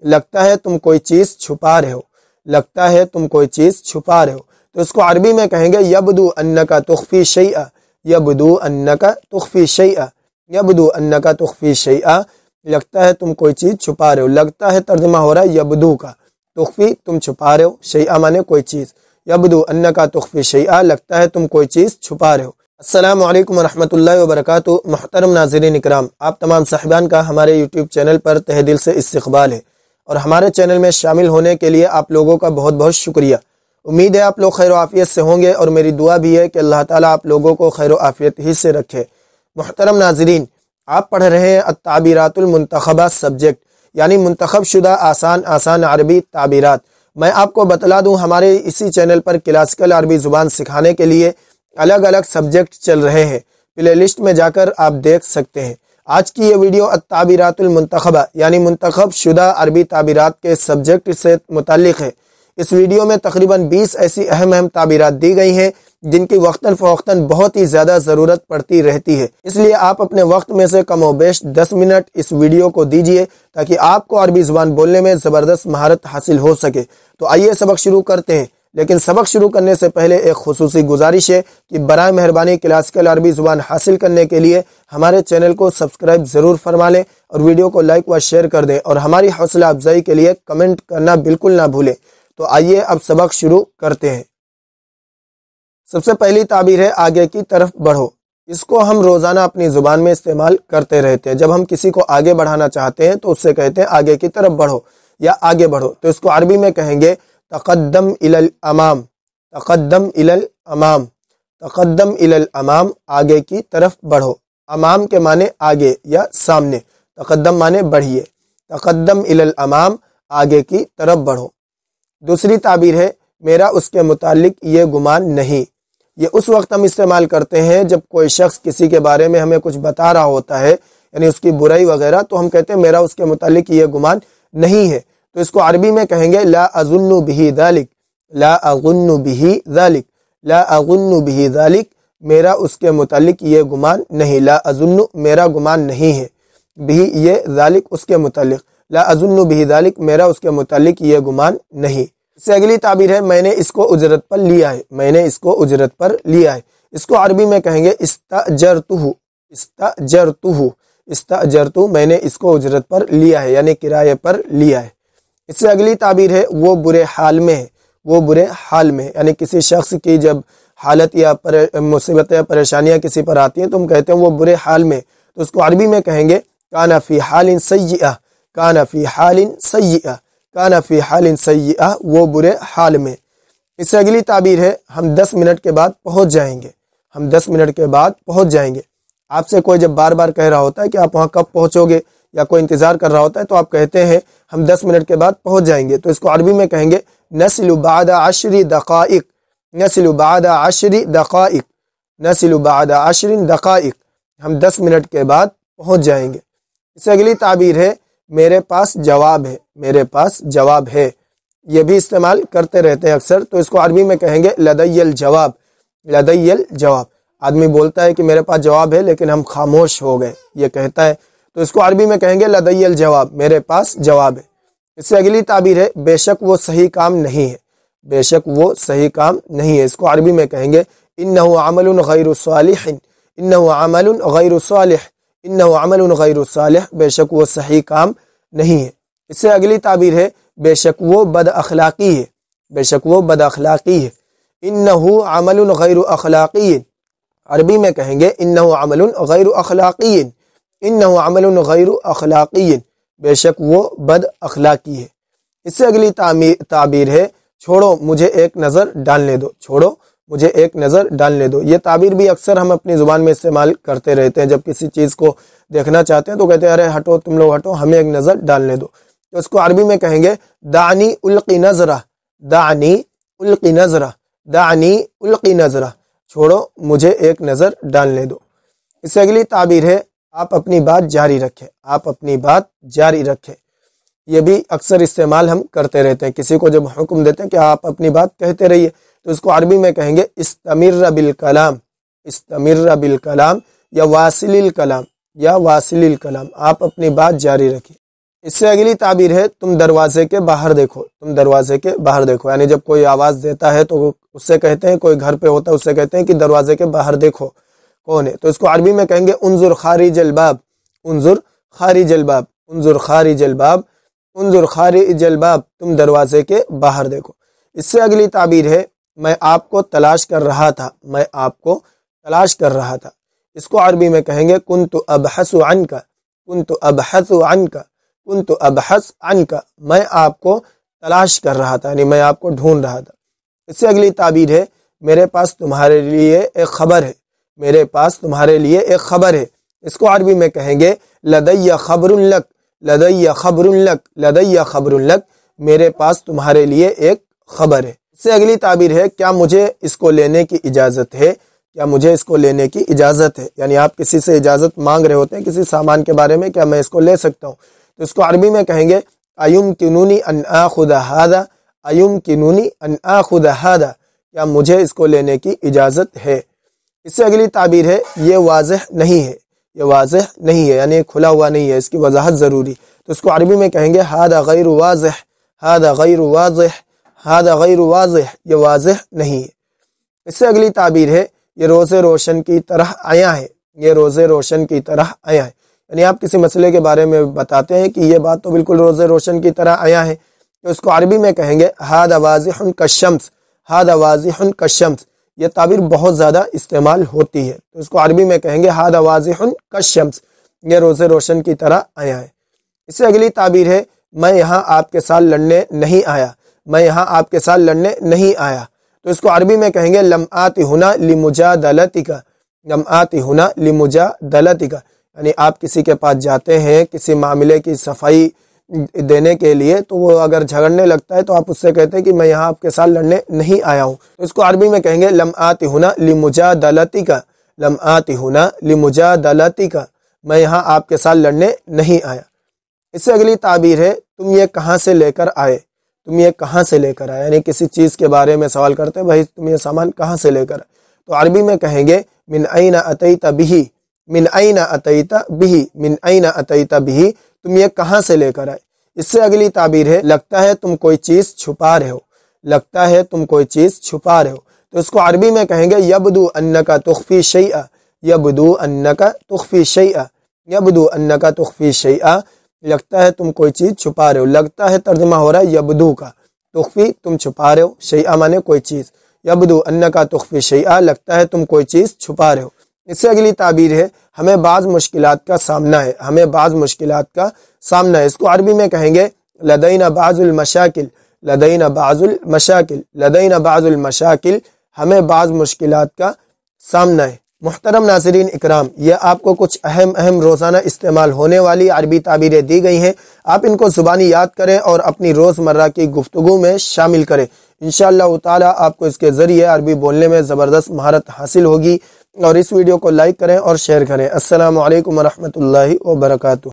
لگتا ہے تم کوئی چیز چھپا رہے ہو، لگتا ہے تم کوئی چیز چھپا رہے ہو، تو اس کو عربی میں کہیں گے یبدو انکا تخفی شیئا، یبدو انکا تخفی شیئا، یبدو انکا تخفی شیئا، لگتا ہے تم کوئی چیز چھپا رہے ہو۔ لگتا ہے ترجمہ ہو رہا ہے یبدو کا، تخفی تم چھپا رہے ہو، شیئا مانے کوئی چیز، یبدو انکا تخفی شیئا، لگتا ہے تم کوئی چیز چھپا رہے ہو۔ السلام علیکم ورحمۃ اللہ وبرکاتہ۔ محترم ناظرین اکرام، آپ تمام صاحبان کا ہمارے یوٹیوب چینل پر تہہ دل سے استقبال ہے، اور ہمارے چینل میں شامل ہونے کے لیے آپ لوگوں کا بہت بہت شکریہ۔ امید ہے آپ لوگ خیر و عافیت سے ہوں گے، اور میری دعا بھی ہے کہ اللہ تعالیٰ آپ لوگوں کو خیر و عافیت ہی سے رکھے۔ محترم ناظرین، آپ پڑھ رہے ہیں التعبیرات المنتخبہ سبجیکٹ، یعنی منتخب شدہ آسان عربی تعبیرات۔ میں آپ کو بتلا دوں، ہمارے اسی چینل پر کلاسیکل عربی زبان سکھانے کے لیے الگ الگ سبجیکٹ چل رہے ہیں، پلے لسٹ میں جا کر آپ دیکھ سکتے ہیں۔ آج کی یہ ویڈیو التعبیرات المنتخبہ یعنی منتخب شدہ عربی تعبیرات کے سبجیکٹ سے متعلق ہے۔ اس ویڈیو میں تقریباً 20 ایسی اہم تعبیرات دی گئی ہیں جن کی وقتاً فوقتاً بہت ہی زیادہ ضرورت پڑتی رہتی ہے، اس لیے آپ اپنے وقت میں سے کم و بیش 10 منٹ اس ویڈیو کو دیجئے تاکہ آپ کو عربی زبان بولنے میں زبردست مہارت حاصل ہو سکے۔ تو آئیے سبق شروع کرتے ہیں، لیکن سبق شروع کرنے سے پہلے ایک خصوصی گزارش ہے کہ برائے مہربانی کلاسیکل عربی زبان حاصل کرنے کے لیے ہمارے چینل کو سبسکرائب ضرور فرما لیں، اور ویڈیو کو لائک و شیئر کر دیں، اور ہماری حوصلہ افزائی کے لیے کمنٹ کرنا بالکل نہ بھولیں۔ تو آئیے اب سبق شروع کرتے ہیں۔ سب سے پہلی تعبیر ہے آگے کی طرف بڑھو۔ اس کو ہم روزانہ اپنی زبان میں استعمال کرتے رہتے ہیں۔ جب ہم کسی کو آگے بڑھانا چاہتے ہیں تو اس سے کہتے ہیں آگے کی طرف بڑھو یا آگے بڑھو، تو اس کو عربی میں کہیں گے تقدم الی الامام، تقدم الی الامام، تقدم الی الامام، آگے کی طرف بڑھو۔ امام کے معنی آگے یا سامنے، تقدم معنی بڑھیے، تقدم الی الامام، آگے کی طرف بڑھو۔ دوسری تعبیر ہے میرا اس کے متعلق یہ گمان نہیں۔ یہ اس وقت ہم استعمال کرتے ہیں جب کوئی شخص کسی کے بارے میں ہمیں کچھ بتا رہا ہوتا ہے، یعنی اس کی برائی وغیرہ، تو ہم کہتے ہیں میرا اس کے متعلق یہ گمان نہیں ہے، تو اس کو عربی میں کہیں گے لا اظن بہ ذلک، لا اظن بہ ذلک، لا اظن بہ ذلک، میرا اس کے متعلق یہ گمان نہیں، لا اظن میرا گمان نہیں ہے، بہ یہ ذلک اس کے متعلق، لا اظن بہ ذلک میرا اس کے متعلق یہ گمان نہیں۔ اس سے اگلی تعبیر ہے میں نے اس کو اجرت پر لیا ہے، میں نے اس کو اجرت پر لیا ہے۔ اس کو عربی میں کہیں گے استاجرتہ، استاجرتہ، استاجرتہ، میں نے اس کو اجرت پر لیا ہے یعنی کرائے پر لیا ہے۔ اس سے اگلی تعبیر ہے وہ برے حال میں ہے، وہ برے حال میں، یعنی کسی شخص کی جب حالت یا مصیبت یا پریشانیاں کسی پر آتی ہیں تو ہم کہتے ہیں وہ برے حال میں، تو اس کو عربی میں کہیں گے کان فی حال سیئہ، کان فی حال سیئہ، کان فی حال سیئہ، وہ برے حال میں۔ اس سے اگلی تعبیر ہے ہم 10 منٹ کے بعد پہنچ جائیں گے، ہم 10 منٹ کے بعد پہنچ جائیں گے۔ آپ سے کوئی جب بار بار کہہ رہا ہوتا ہے کہ آپ وہاں کب پہنچو گے، یا کوئی انتظار کر رہا ہوتا ہے، تو آپ کہتے ہیں ہم 10 منٹ کے بعد پہنچ جائیں گے، تو اس کو عربی میں کہیں گے نصل بعد 10 دقائق، نصل بعد 10 دقائق، نصل بعد 10 دقائق، ہم 10 منٹ کے بعد پہنچ جائیں گے۔ اس سے اگلی تعبیر ہے میرے پاس جواب ہے، میرے پاس جواب ہے، یہ بھی استعمال کرتے رہتے ہیں اکثر، تو اس کو عربی میں کہیں گے لدی الجواب، لدی الجواب۔ آدمی بولتا ہے کہ میرے پاس جواب ہے لیکن ہم خاموش ہو گئے، یہ کہتا ہے، تو اس کو عربی میں کہیں گے لدی الجواب، میرے پاس جواب ہے۔ اس سے اگلی تعبیر ہے بے شک وہ صحیح کام نہیں ہے، بے شک وہ صحیح کام نہیں ہے، اس کو عربی میں کہیں گے انہ عمل غیر صالح، انہ عمل غیر صالح، انہ عمل غیر صالح، بے شک وہ صحیح کام نہیں ہے۔ اس سے اگلی تعبیر ہے بے شک وہ بد اخلاقی ہے، بے شک وہ بد اخلاقی ہے، انہ عمل غیر اخلاقی، عربی میں کہیں گے انہ عمل غیر اخلاقی، انہ عمل غیر اخلاقی، بے شک وہ بد اخلاقی ہے۔ اس سے اگلی تعبیر ہے چھوڑو مجھے ایک نظر ڈالنے دو، چھوڑو مجھے ایک نظر ڈالنے دو۔ یہ تعبیر بھی اکثر ہم اپنی زبان میں استعمال کرتے رہتے ہیں، جب کسی چیز کو دیکھنا چاہتے ہیں تو کہتے ہیں ارے ہٹو، تم لوگ ہٹو، ہمیں ایک نظر ڈالنے دو، تو اس کو عربی میں کہیں گے دعنی القی نظرہ، دعنی القی نظرہ، دعنی القی نظرہ، چھوڑو مجھے ایک نظر ڈالنے دو۔ اس سے اگلی تعبیر ہے آپ اپنی بات جاری رکھیں، آپ اپنی بات جاری رکھیں، یہ بھی اکثر استعمال ہم کرتے رہتے ہیں، کسی کو جب حکم دیتے ہیں کہ آپ اپنی بات کہتے رہیے تو اس کو عربی میں کہیں گے استمر بالکلام، استمر بالکلام یا واصل الکلام، یا واصل الکلام، آپ اپنی بات جاری رکھیں۔ اس سے اگلی تعبیر ہے تم دروازے کے باہر دیکھو، تم دروازے کے باہر دیکھو، یعنی جب کوئی آواز دیتا ہے تو اس سے کہتے ہیں، کوئی گھر پہ ہوتا ہے اس سے کہتے ہیں کہ دروازے کے باہر دیکھو کون ہے، تو اس کو عربی میں کہیں گے انظر خارج الباب، انظر خارج الباب، انظر خارج الباب، انظر خارج الباب، تم دروازے کے باہر دیکھو۔ اس سے اگلی تعبیر ہے میں آپ کو تلاش کر رہا تھا، میں آپ کو تلاش کر رہا تھا، اس کو عربی میں کہیں گے کنت ابحث عنک، کنت ابحث عنک، کنت ابحث عنک، میں آپ کو تلاش کر رہا تھا، یعنی میں آپ کو ڈھونڈ رہا تھا۔ اس سے اگلی تعبیر ہے میرے پاس تمہارے لیے ایک خبر ہے، میرے پاس تمہارے لیے ایک خبر ہے، اس کو عربی میں کہیں گے لدی خبر لک، لدی خبر لک، لدی خبر لک، میرے پاس تمہارے لیے ایک خبر ہے۔ اس سے اگلی تعبیر ہے کیا مجھے اس کو لینے کی اجازت ہے، کیا مجھے اس کو لینے کی اجازت ہے، یعنی آپ کسی سے اجازت مانگ رہے ہوتے ہیں کسی سامان کے بارے میں، کیا میں اس کو لے سکتا ہوں، تو اس کو عربی میں کہیں گے ایمکنونی ان آخذ ھذا، ایمکنونی ان آخذ ھذا، کیا مجھے اس کو لینے کی اجازت ہے۔ اس سے اگلی تعبیر ہے یہ واضح نہیں ہے، یہ واضح نہیں ہے، یعنی کھلا ہوا نہیں ہے، اس کی وضاحت ضروری، تو اس کو عربی میں کہیں گے ھذا غیر واضح، ھذا غیر واضح، ھذا غیر واضح، یہ واضح نہیں ہے۔ اس سے اگلی تعبیر ہے یہ روز روشن کی طرح آیا ہے، یہ روز روشن کی طرح آیا ہے، یعنی آپ کسی مسئلے کے بارے میں بتاتے ہیں کہ یہ بات تو بالکل روز روشن کی طرح آیا ہے، تو اس کو عربی میں کہیں گے ھذا واضح کالشمس، ھذا واضح کالشمس، یہ تعبیر بہت زیادہ استعمال ہوتی ہے، تو اس کو عربی میں کہیں گے ھذا واضح کالشمس، یہ روز روشن کی طرح آیا ہے۔ اس سے اگلی تعبیر ہے میں یہاں آپ کے ساتھ لڑنے نہیں آیا، میں یہاں آپ کے ساتھ لڑنے نہیں آیا، تو اس کو عربی میں کہیں گے لم آتی ہنا لمجادلتک، لم آتی ہنا لمجادلتک، یعنی آپ کسی کے پاس جاتے ہیں کسی معاملے کی صفائی دینے کے لیے، تو وہ اگر جھگڑنے لگتا ہے تو آپ اس سے کہتے ہیں کہ میں یہاں آپ کے ساتھ لڑنے نہیں آیا ہوں، تو اس کو عربی میں کہیں گے لم آتی ہنا لمجادلتک، لم آتی ہنا لمجادلتک، میں یہاں آپ کے ساتھ لڑنے نہیں آیا۔ اس سے اگلی تعبیر ہے تم یہ کہاں سے لے کر آئے، تم یہ کہاں سے لے کر آئے، یعنی کسی چیز کے بارے میں سوال کرتے ہیں بھائی تم یہ سامان کہاں سے لے کر آئے، تو عربی میں کہیں گے من این اتیت بہ، من این اتیت بہ، من این اتیت بہ، تم یہ کہاں سے لے کر آئے۔ اس سے اگلی تعبیر ہے لگتا ہے تم کوئی چیز چھپا رہے ہو، لگتا ہے تم کوئی چیز چھپا رہے ہو، تو اس کو عربی میں کہیں گے یبدو انک تخفی شیئا، یبدو انک تخفی شیئا، یبدو انک تخفی شیئا، لگتا ہے تم کوئی چیز چھپا رہے ہو، لگتا ہے ترجمہ ہو رہا ہے یبدو کا، تخفی تم چھپا رہے ہو، شیئا مانے کوئی چیز، یبدو انکا تخفی شیئا، لگتا ہے تم کوئی چیز چھپا رہے ہو۔ اس سے اگلی تعبیر ہے ہمیں بعض مشکلات کا سامنا ہے، ہمیں بعض مشکلات کا سامنا ہے، اس کو عربی میں کہیں گے لدینا بعض المشاکل، لدینا بعض المشاکل، لدینا بعض المشاکل، ہمیں بعض مشکلات کا سامنا ہے۔ محترم ناظرین اکرام، یہ آپ کو کچھ اہم روزانہ استعمال ہونے والی عربی تعبیریں دی گئی ہیں، آپ ان کو زبانی یاد کریں اور اپنی روزمرہ کی گفتگو میں شامل کریں، انشاءاللہ تعالی آپ کو اس کے ذریعے عربی بولنے میں زبردست مہارت حاصل ہوگی، اور اس ویڈیو کو لائک کریں اور شیئر کریں۔ السلام علیکم ورحمۃ اللہ وبرکاتہ۔